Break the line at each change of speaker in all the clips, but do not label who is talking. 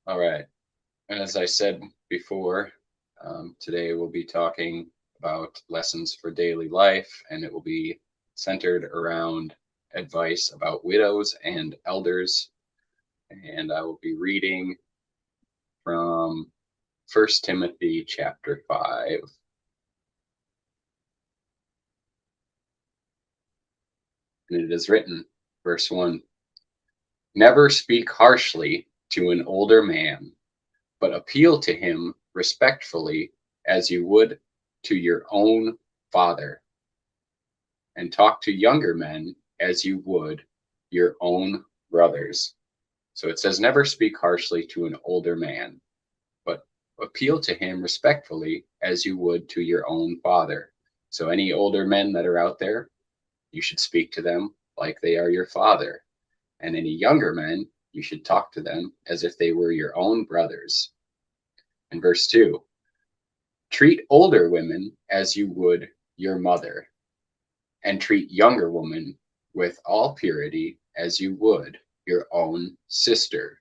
All right. As I said before, today we'll be talking about lessons for daily life, and it will be centered around advice about widows and elders. And I will be reading from First Timothy chapter 5. And it is written, verse 1: Never speak harshly to an older man, but appeal to him respectfully as you would to your own father, and talk to younger men as you would your own brothers. So it says, never speak harshly to an older man, but appeal to him respectfully as you would to your own father. So any older men that are out there, you should speak to them like they are your father. And any younger men, you should talk to them as if they were your own brothers. In verse 2, treat older women as you would your mother, and treat younger women with all purity as you would your own sister.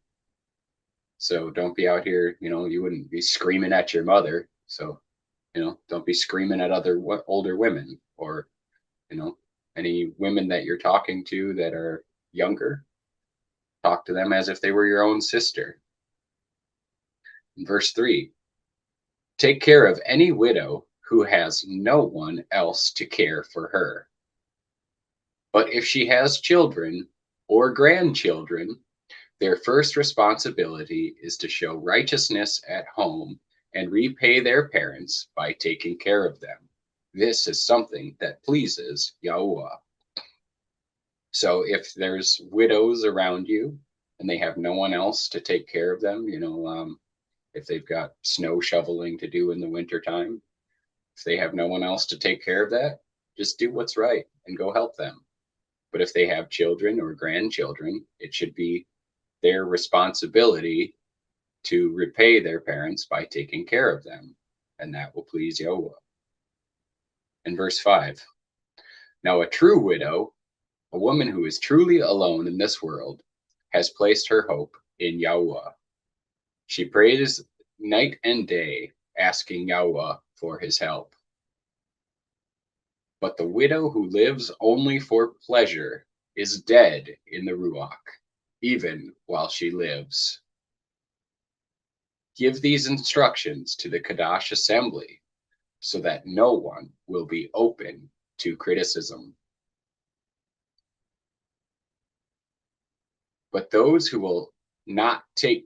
So don't be out here, you wouldn't be screaming at your mother. So, don't be screaming at other older women, or, you know, any women that you're talking to that are younger, talk to them as if they were your own sister. In verse 3, take care of any widow who has no one else to care for her. But if she has children or grandchildren, their first responsibility is to show righteousness at home and repay their parents by taking care of them. This is something that pleases YAHUAH. So if there's widows around you and they have no one else to take care of them, if they've got snow shoveling to do in the wintertime, if they have no one else to take care of that, just do what's right and go help them. But if they have children or grandchildren, it should be their responsibility to repay their parents by taking care of them, and that will please YAHUAH. In verse 5, now a true widow, a woman who is truly alone in this world, has placed her hope in YAHUAH. She prays night and day, asking YAHUAH for his help. But the widow who lives only for pleasure is dead in the Ruach, even while she lives. Give these instructions to the Kadash assembly so that no one will be open to criticism. But those who will not care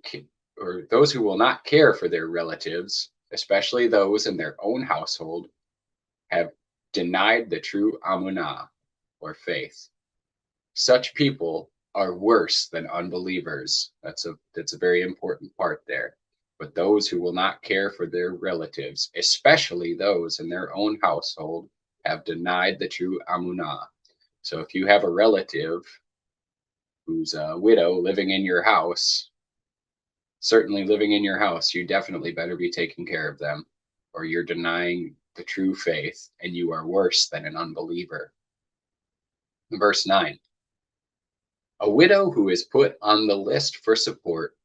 for their relatives, especially those in their own household, have denied the true amunah, or faith. Such people are worse than unbelievers. That's a very important part there. But those who will not care for their relatives, especially those in their own household, have denied the true amunah. So if you have a relative who's a widow living in your house, certainly living in your house, you definitely better be taking care of them, or you're denying the true faith, and you are worse than an unbeliever. Verse 9, a widow who is put on the list for support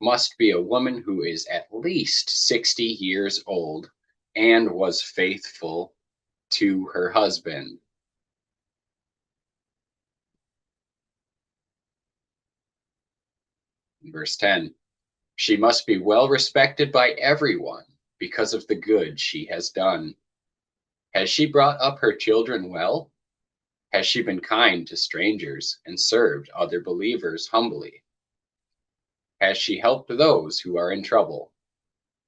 must be a woman who is at least 60 years old and was faithful to her husband. Verse 10, she must be well respected by everyone because of the good she has done. Has she brought up her children well? Has she been kind to strangers and served other believers humbly? Has she helped those who are in trouble?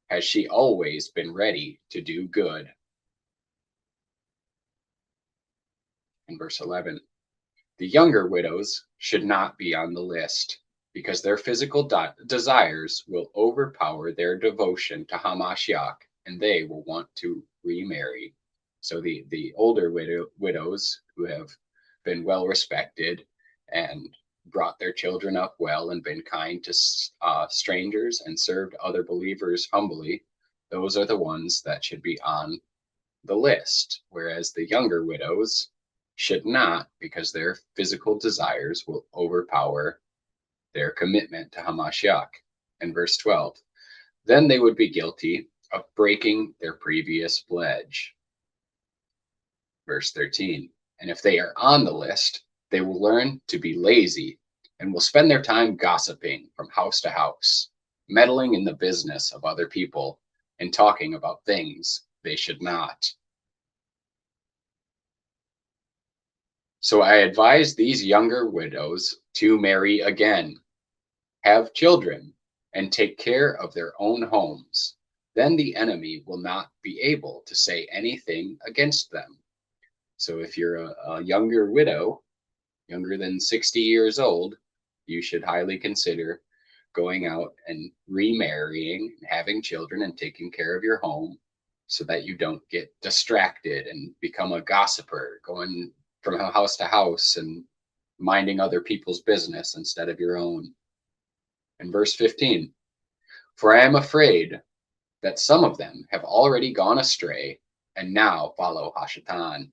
Has she always been ready to do good? In verse 11, the younger widows should not be on the list because their physical desires will overpower their devotion to Hamashiach, and they will want to remarry. So the older widows who have been well respected and brought their children up well and been kind to strangers and served other believers humbly, those are the ones that should be on the list. Whereas the younger widows should not, because their physical desires will overpower their commitment to Hamashiach. And verse 12, then they would be guilty of breaking their previous pledge. Verse 13, and if they are on the list, they will learn to be lazy and will spend their time gossiping from house to house, meddling in the business of other people and talking about things they should not. So I advise these younger widows to marry again, have children, and take care of their own homes. Then the enemy will not be able to say anything against them. So if you're a younger widow, younger than 60 years old, you should highly consider going out and remarrying, having children, and taking care of your home so that you don't get distracted and become a gossiper, going from house to house and minding other people's business instead of your own. And verse 15, for I am afraid that some of them have already gone astray and now follow Hashatan.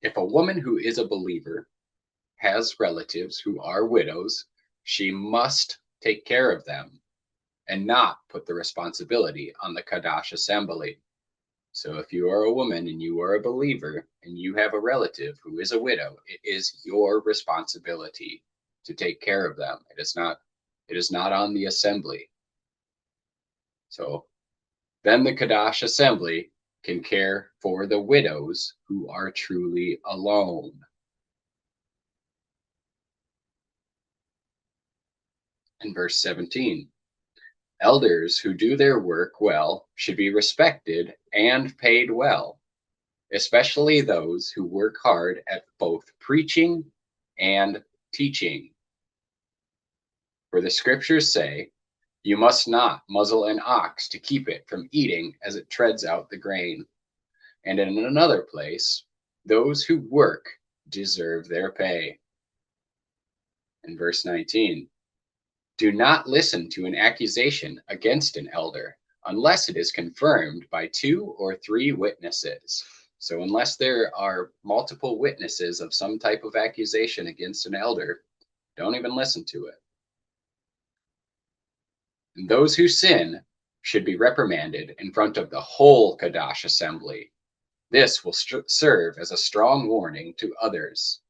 If a woman who is a believer has relatives who are widows, she must take care of them and not put the responsibility on the Kadash assembly. So if you are a woman and you are a believer and you have a relative who is a widow, it is your responsibility to take care of them. It is not on the assembly. So then the Kadash assembly can care for the widows who are truly alone. In verse 17, elders who do their work well should be respected and paid well, especially those who work hard at both preaching and teaching. For the scriptures say, you must not muzzle an ox to keep it from eating as it treads out the grain. And in another place, those who work deserve their pay. In verse 19, do not listen to an accusation against an elder unless it is confirmed by 2 or 3 witnesses. So unless there are multiple witnesses of some type of accusation against an elder, don't even listen to it. And those who sin should be reprimanded in front of the whole Kadash assembly. This will serve as a strong warning to others.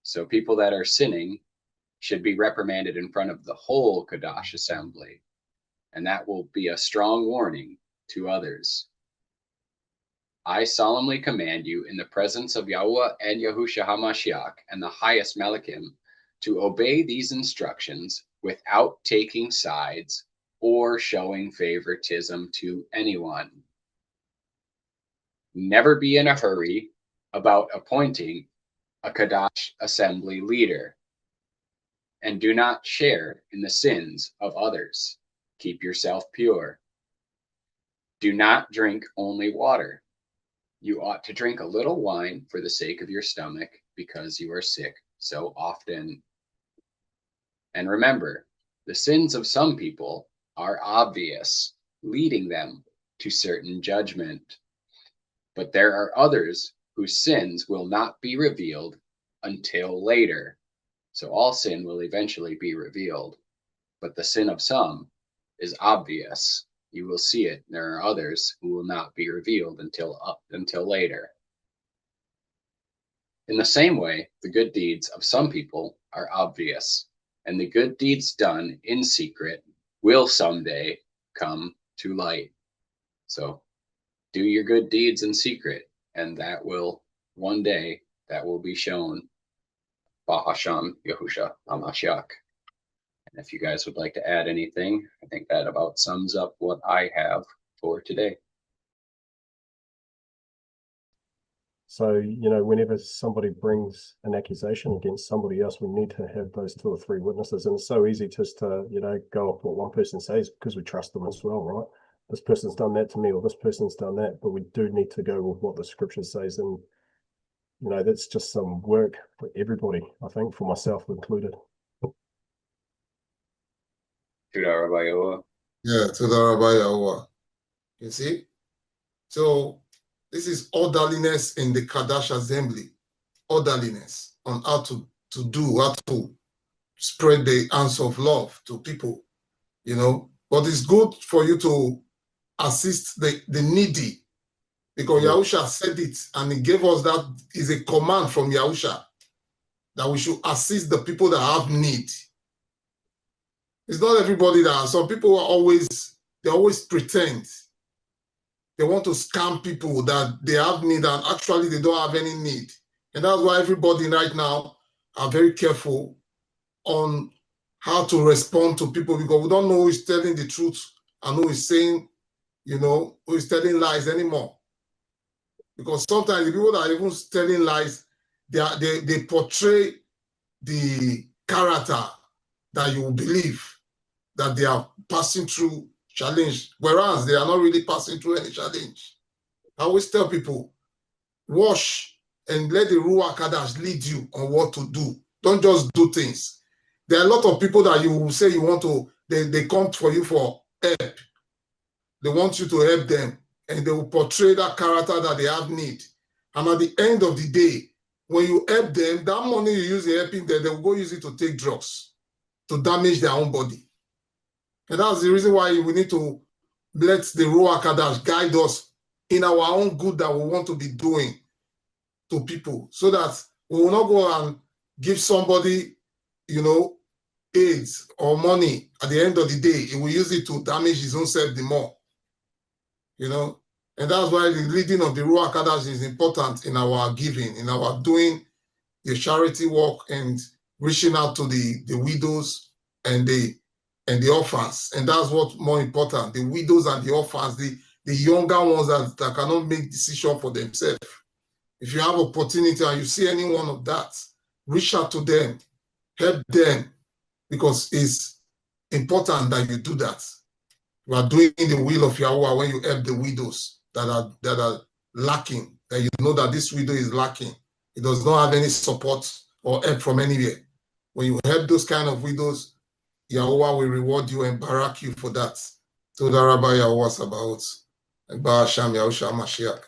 So people that are sinning should be reprimanded in front of the whole Kadash assembly, and that will be a strong warning to others. I solemnly command you in the presence of Yahuwah and Yahushua HaMashiach and the highest Malachim to obey these instructions without taking sides or showing favoritism to anyone. Never be in a hurry about appointing a Kadash assembly leader. And do not share in the sins of others. Keep yourself pure. Do not drink only water. You ought to drink a little wine for the sake of your stomach because you are sick so often. And remember, the sins of some people are obvious, leading them to certain judgment. But there are others whose sins will not be revealed until later. So all sin will eventually be revealed, but the sin of some is obvious. You will see it. There are others who will not be revealed until later. In the same way, the good deeds of some people are obvious, and the good deeds done in secret will someday come to light. So do your good deeds in secret, and that will one day be shown. Bahasham Yahushua HaMashiach. And if you guys would like to add anything, I think that about sums up what I have for today.
So, whenever somebody brings an accusation against somebody else, we need to have those 2 or 3 witnesses. And it's so easy just to, go off what one person says because we trust them as well, right? This person's done that to me or this person's done that, but we do need to go with what the scripture says. And that's just some work for everybody, I think, for myself included.
Tuda Rabbi YAHUAH.
Yeah, Tuda Rabbi YAHUAH. You see? So this is orderliness in the Kadash assembly. Orderliness on how to do, how to spread the answer of love to people, you know. But it's good for you to assist the needy, because Yahusha said it, and he gave us that is a command from Yahusha that we should assist the people that have need. It's not everybody that, some people are always, they always pretend. They want to scam people that they have need and actually they don't have any need. And that's why everybody right now are very careful on how to respond to people, because we don't know who is telling the truth and who is saying, you know, who is telling lies anymore. Because sometimes the people that are even telling lies, they portray the character that you believe that they are passing through challenge, whereas they are not really passing through any challenge. I always tell people, watch and let the Ruach Kadash lead you on what to do. Don't just do things. There are a lot of people that you will say you want to, they come for you for help. They want you to help them, and they will portray that character that they have need. And at the end of the day, when you help them, that money you use in helping them, they will go use it to take drugs, to damage their own body. And that's the reason why we need to let the Ruach Kadash guide us in our own good that we want to be doing to people, so that we will not go and give somebody, you know, AIDS or money. At the end of the day, he will use it to damage his own self the more, you know. And that's why the leading of the Ruach Kadash is important in our giving, in our doing the charity work and reaching out to the widows and the orphans. And that's what's more important, the widows and the orphans, the younger ones that cannot make decisions for themselves. If you have opportunity and you see any one of that, reach out to them, help them, because it's important that you do that. You are doing the will of Yahuwah when you help the widows that are lacking, that you know that this widow is lacking. It does not have any support or help from anywhere. When you help those kind of widows, Yahuwah will reward you and barak you for that. Toda Rabbi Yahuwah Sabaoth. And Ba'asham Yahusha Mashiach.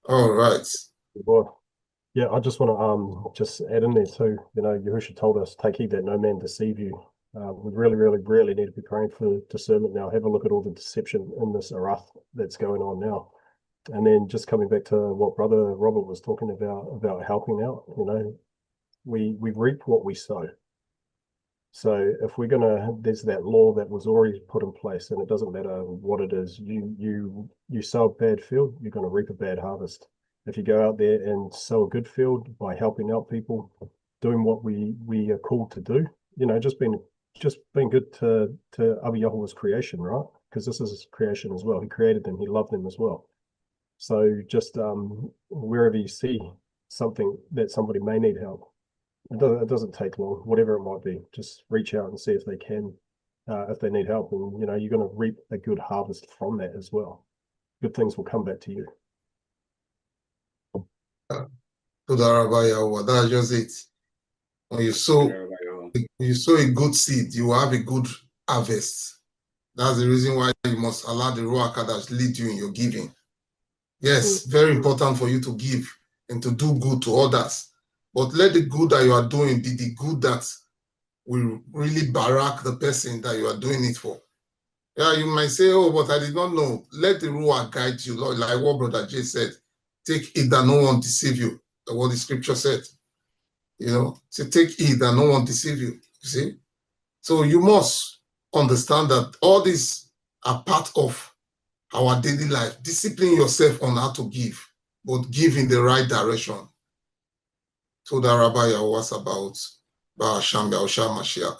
All right.
Well, yeah, I just want to just add in there too. You know, Yahusha told us, take heed that no man deceive you. We really need to be praying for discernment now. Have a look at all the deception in this Arath that's going on now. And then just coming back to what Brother Robert was talking about helping out, you know, we reap what we sow. So if we're there's that law that was already put in place, and it doesn't matter what it is. You sow a bad field, you're going to reap a bad harvest. If you go out there and sow a good field by helping out people, doing what we are called to do, you know, just being good to Abba Yahuwah's creation, right? Because this is his creation as well. He created them, he loved them as well. So just wherever you see something that somebody may need help, it doesn't take long, whatever it might be. Just reach out and see if they can, if they need help, and you know you're going to reap a good harvest from that as well. Good things will come back to you.
That's just it. When you sow a good seed, you will have a good harvest. That's the reason why you must allow the Ruach Kadash lead you in your giving. Yes, very important for you to give and to do good to others. But let the good that you are doing be the good that will really barak the person that you are doing it for. Yeah, you might say, oh, but I did not know. Let the Ruach guide you, Lord, like what Brother Jay said. Take it that no one deceive you. That's what the scripture said. You know, so take heed that no one deceive you. You see? So you must understand that all these are part of our daily life. Discipline yourself on how to give, but give in the right direction. So the Rabbi was about Ba'asham Yahusha Mashiach.